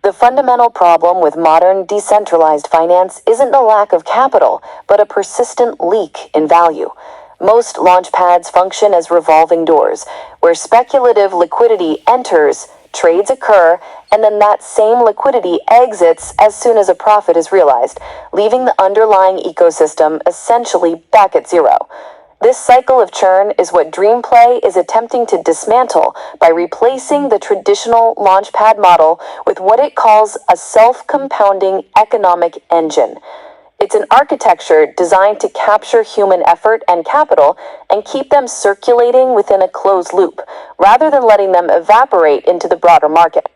The fundamental problem with modern decentralized finance isn't the lack of capital, but a persistent leak in value. Most launchpads function as revolving doors, where speculative liquidity enters, trades occur, and then that same liquidity exits as soon as a profit is realized, leaving the underlying ecosystem essentially back at zero. This cycle of churn is what DreamPlay is attempting to dismantle by replacing the traditional launchpad model with what it calls a self-compounding economic engine. It's an architecture designed to capture human effort and capital and keep them circulating within a closed loop, rather than letting them evaporate into the broader market.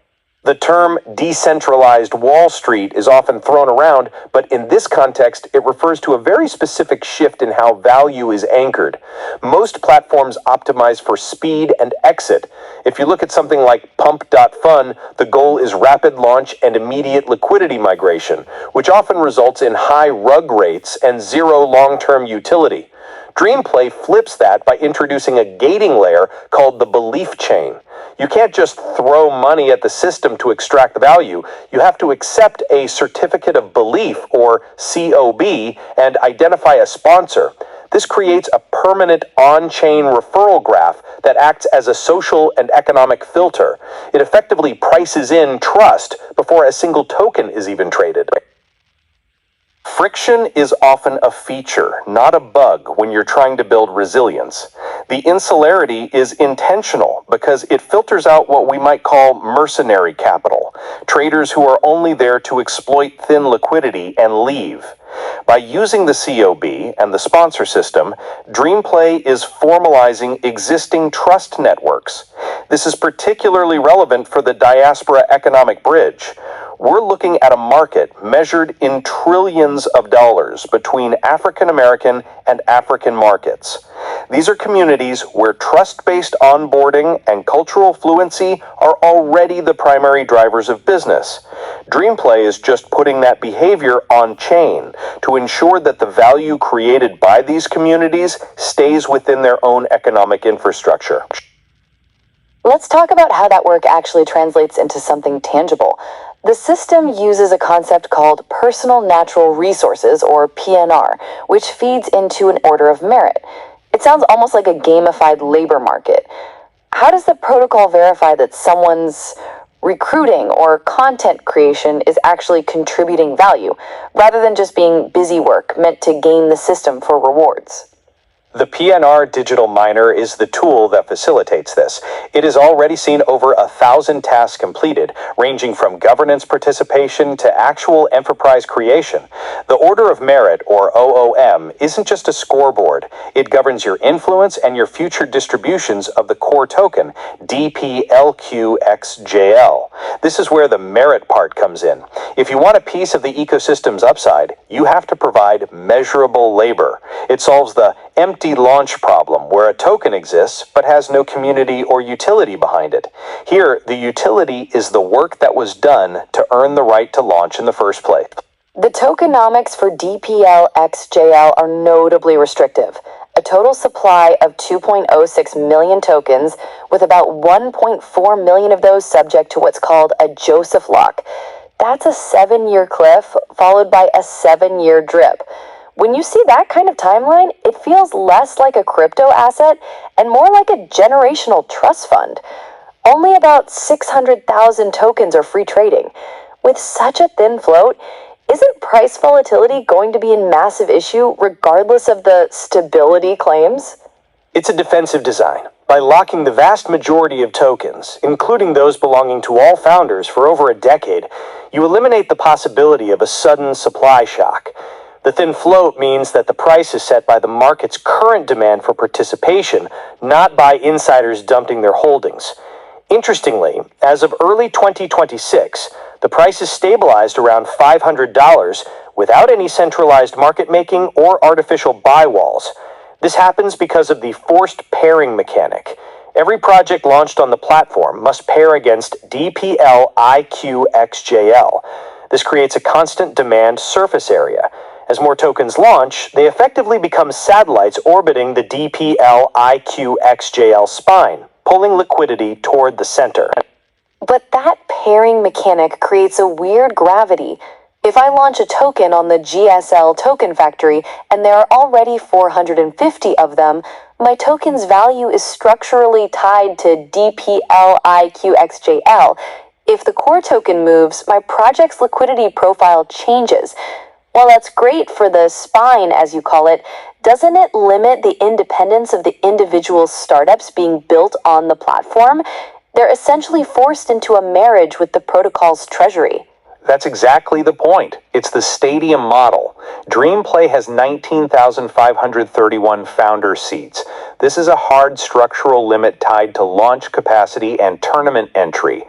The term decentralized Wall Street is often thrown around, but in this context, it refers to a very specific shift in how value is anchored. Most platforms optimize for speed and exit. If you look at something like Pump.Fun, the goal is rapid launch and immediate liquidity migration, which often results in high rug rates and zero long-term utility. DreamPlay flips that by introducing a gating layer called the belief chain. You can't just throw money at the system to extract the value. You have to accept a certificate of belief, or COB, and identify a sponsor. This creates a permanent on-chain referral graph that acts as a social and economic filter. It effectively prices in trust before a single token is even traded. Friction is often a feature, not a bug, when you're trying to build resilience. The insularity is intentional because it filters out what we might call mercenary capital, traders who are only there to exploit thin liquidity and leave. By using the COB and the sponsor system, DreamPlay is formalizing existing trust networks. This is particularly relevant for the diaspora economic bridge. We're looking at a market measured in trillions of dollars between African American and African markets. These are communities where trust-based onboarding and cultural fluency are already the primary drivers of business. DreamPlay is just putting that behavior on chain to ensure that the value created by these communities stays within their own economic infrastructure. Let's talk about how that work actually translates into something tangible. The system uses a concept called personal natural resources, or PNR, which feeds into an order of merit. It sounds almost like a gamified labor market. How does the protocol verify that someone's recruiting or content creation is actually contributing value, rather than just being busy work meant to game the system for rewards? The PNR digital miner is the tool that facilitates this. It has already seen over 1,000 tasks completed, ranging from governance participation to actual enterprise creation. The Order of Merit, or OOM, isn't just a scoreboard. It governs your influence and your future distributions of the core token, DPLQXJL. This is where the merit part comes in. If you want a piece of the ecosystem's upside, you have to provide measurable labor. It solves the empty launch problem, where a token exists but has no community or utility behind it. Here, the utility is the work that was done to earn the right to launch in the first place. The tokenomics for DPLXJL are notably restrictive. A total supply of 2.06 million tokens, with about 1.4 million of those subject to what's called a Joseph lock. That's a 7-year cliff, followed by a 7-year drip. When you see that kind of timeline, it feels less like a crypto asset and more like a generational trust fund. Only about 600,000 tokens are free trading. With such a thin float, isn't price volatility going to be a massive issue regardless of the stability claims? It's a defensive design. By locking the vast majority of tokens, including those belonging to all founders for over a decade, you eliminate the possibility of a sudden supply shock. The thin float means that the price is set by the market's current demand for participation, not by insiders dumping their holdings. Interestingly, as of early 2026, the price is stabilized around $500 without any centralized market making or artificial buy walls. This happens because of the forced pairing mechanic. Every project launched on the platform must pair against DPLIQXJL. This creates a constant demand surface area. As more tokens launch, they effectively become satellites orbiting the DPLIQXJL spine, pulling liquidity toward the center. But that pairing mechanic creates a weird gravity. If I launch a token on the GSL token factory and there are already 450 of them, my token's value is structurally tied to DPLIQXJL. If the core token moves, my project's liquidity profile changes. While that's great for the spine, as you call it, doesn't it limit the independence of the individual startups being built on the platform? They're essentially forced into a marriage with the protocol's treasury. That's exactly the point. It's the stadium model. DreamPlay has 19,531 founder seats. This is a hard structural limit tied to launch capacity and tournament entry.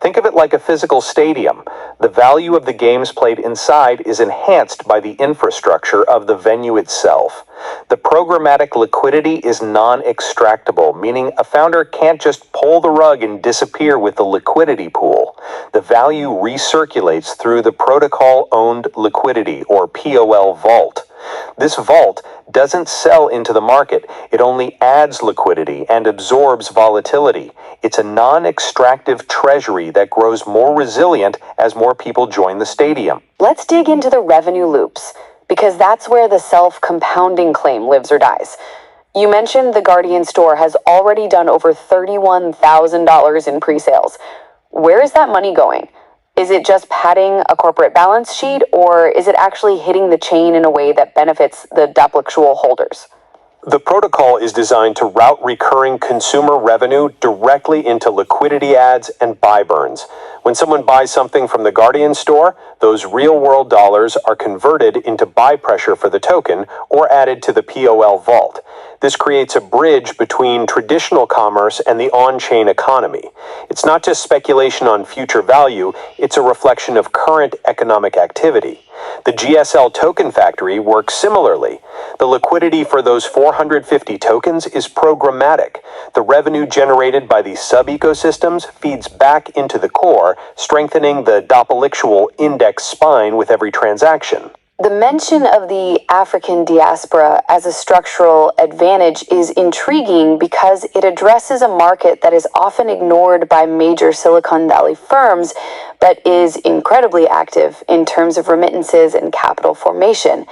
Think of it like a physical stadium. The value of the games played inside is enhanced by the infrastructure of the venue itself. The programmatic liquidity is non-extractable, meaning a founder can't just pull the rug and disappear with the liquidity pool. The value recirculates through the protocol-owned liquidity, or POL vault. This vault doesn't sell into the market, it only adds liquidity and absorbs volatility. It's a non-extractive treasury that grows more resilient as more people join the stadium. Let's dig into the revenue loops, because that's where the self-compounding claim lives or dies. You mentioned the Guardian store has already done over $31,000 in pre-sales. Where is that money going? Is it just padding a corporate balance sheet, or is it actually hitting the chain in a way that benefits the Daplictual holders? The protocol is designed to route recurring consumer revenue directly into liquidity adds and buy burns. When someone buys something from the Guardian store, those real-world dollars are converted into buy pressure for the token or added to the POL vault. This creates a bridge between traditional commerce and the on-chain economy. It's not just speculation on future value, it's a reflection of current economic activity. The GSL token factory works similarly. The liquidity for those 450 tokens is programmatic. The revenue generated by these sub-ecosystems feeds back into the core, strengthening the Daplictual index spine with every transaction. The mention of the African diaspora as a structural advantage is intriguing because it addresses a market that is often ignored by major Silicon Valley firms, but is incredibly active in terms of remittances and capital formation.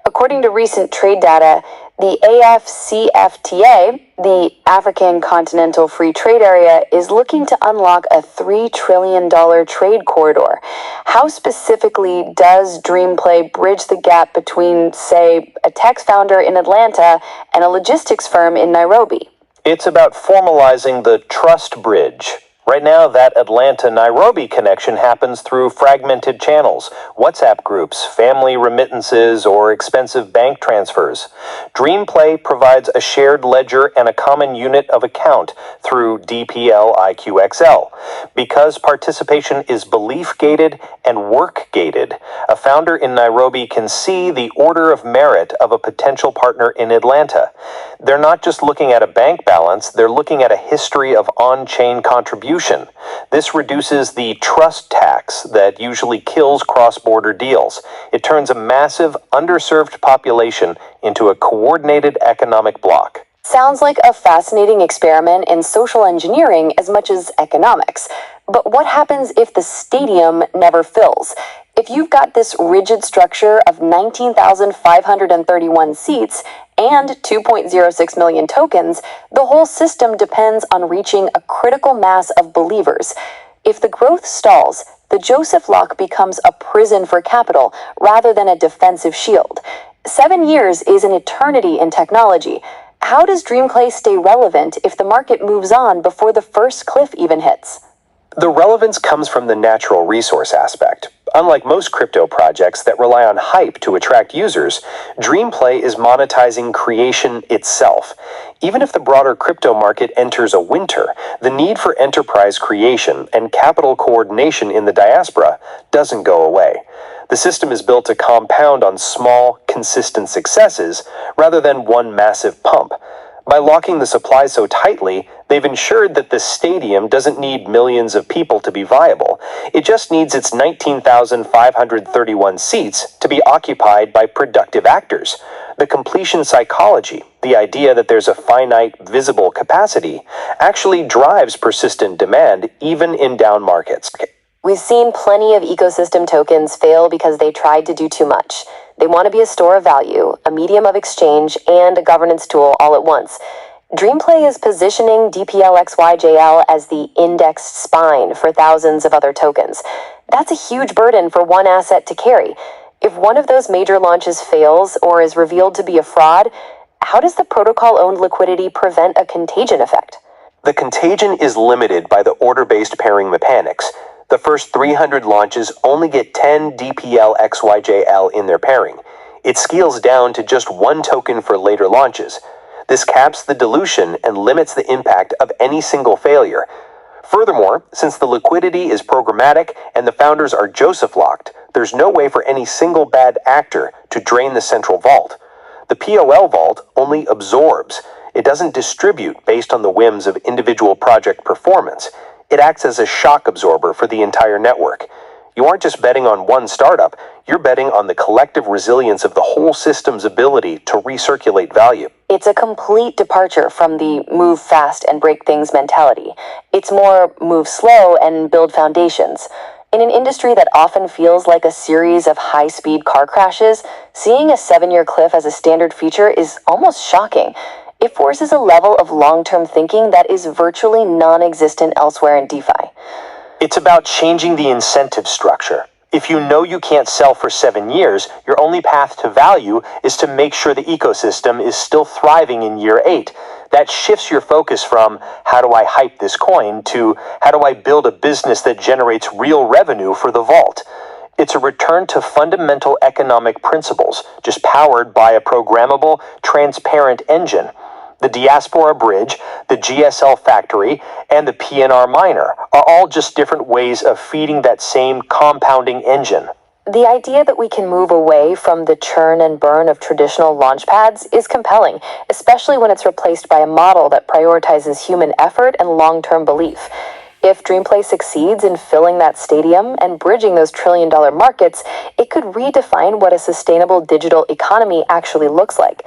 According to recent trade data, the AFCFTA, the African Continental Free Trade Area, is looking to unlock a $3 trillion trade corridor. How specifically does DreamPlay bridge the gap between, say, a tech founder in Atlanta and a logistics firm in Nairobi? It's about formalizing the trust bridge. Right now, that Atlanta-Nairobi connection happens through fragmented channels, WhatsApp groups, family remittances, or expensive bank transfers. DreamPlay provides a shared ledger and a common unit of account through DPLIQXL. Because participation is belief-gated and work-gated, a founder in Nairobi can see the order of merit of a potential partner in Atlanta. They're not just looking at a bank balance, they're looking at a history of on-chain contribution. This reduces the trust tax that usually kills cross-border deals. It turns a massive, underserved population into a coordinated economic bloc. Sounds like a fascinating experiment in social engineering as much as economics. But what happens if the stadium never fills? If you've got this rigid structure of 19,531 seats and 2.06 million tokens, the whole system depends on reaching a critical mass of believers. If the growth stalls, the Joseph Lock becomes a prison for capital rather than a defensive shield. 7 years is an eternity in technology. How does DreamPlay stay relevant if the market moves on before the first cliff even hits? The relevance comes from the natural resource aspect. Unlike most crypto projects that rely on hype to attract users, DreamPlay is monetizing creation itself. Even if the broader crypto market enters a winter, the need for enterprise creation and capital coordination in the diaspora doesn't go away. The system is built to compound on small, consistent successes rather than one massive pump. By locking the supply so tightly, they've ensured that the stadium doesn't need millions of people to be viable. It just needs its 19,531 seats to be occupied by productive actors. The completion psychology, the idea that there's a finite, visible capacity, actually drives persistent demand even in down markets. We've seen plenty of ecosystem tokens fail because they tried to do too much. They want to be a store of value, a medium of exchange, and a governance tool all at once. DreamPlay is positioning DPLXYJL as the indexed spine for thousands of other tokens. That's a huge burden for one asset to carry. If one of those major launches fails or is revealed to be a fraud, how does the protocol-owned liquidity prevent a contagion effect? The contagion is limited by the order-based pairing mechanics. The first 300 launches only get 10 DPLXYJL in their pairing. It scales down to just one token for later launches. This caps the dilution and limits the impact of any single failure. Furthermore, since the liquidity is programmatic and the founders are Joseph-locked, there's no way for any single bad actor to drain the central vault. The POL vault only absorbs. It doesn't distribute based on the whims of individual project performance. It acts as a shock absorber for the entire network. You aren't just betting on one startup, you're betting on the collective resilience of the whole system's ability to recirculate value. It's a complete departure from the move fast and break things mentality. It's more move slow and build foundations. In an industry that often feels like a series of high-speed car crashes, seeing a 7-year cliff as a standard feature is almost shocking. It forces a level of long-term thinking that is virtually non-existent elsewhere in DeFi. It's about changing the incentive structure. If you know you can't sell for 7 years, your only path to value is to make sure the ecosystem is still thriving in year 8. That shifts your focus from, how do I hype this coin, to, how do I build a business that generates real revenue for the vault? It's a return to fundamental economic principles, just powered by a programmable, transparent engine. The Diaspora Bridge, the GSL Factory, and the PNR Miner are all just different ways of feeding that same compounding engine. The idea that we can move away from the churn and burn of traditional launchpads is compelling, especially when it's replaced by a model that prioritizes human effort and long-term belief. If DreamPlay succeeds in filling that stadium and bridging those trillion-dollar markets, it could redefine what a sustainable digital economy actually looks like.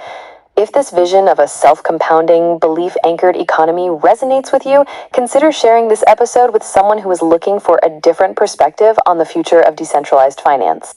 If this vision of a self-compounding, belief-anchored economy resonates with you, consider sharing this episode with someone who is looking for a different perspective on the future of decentralized finance.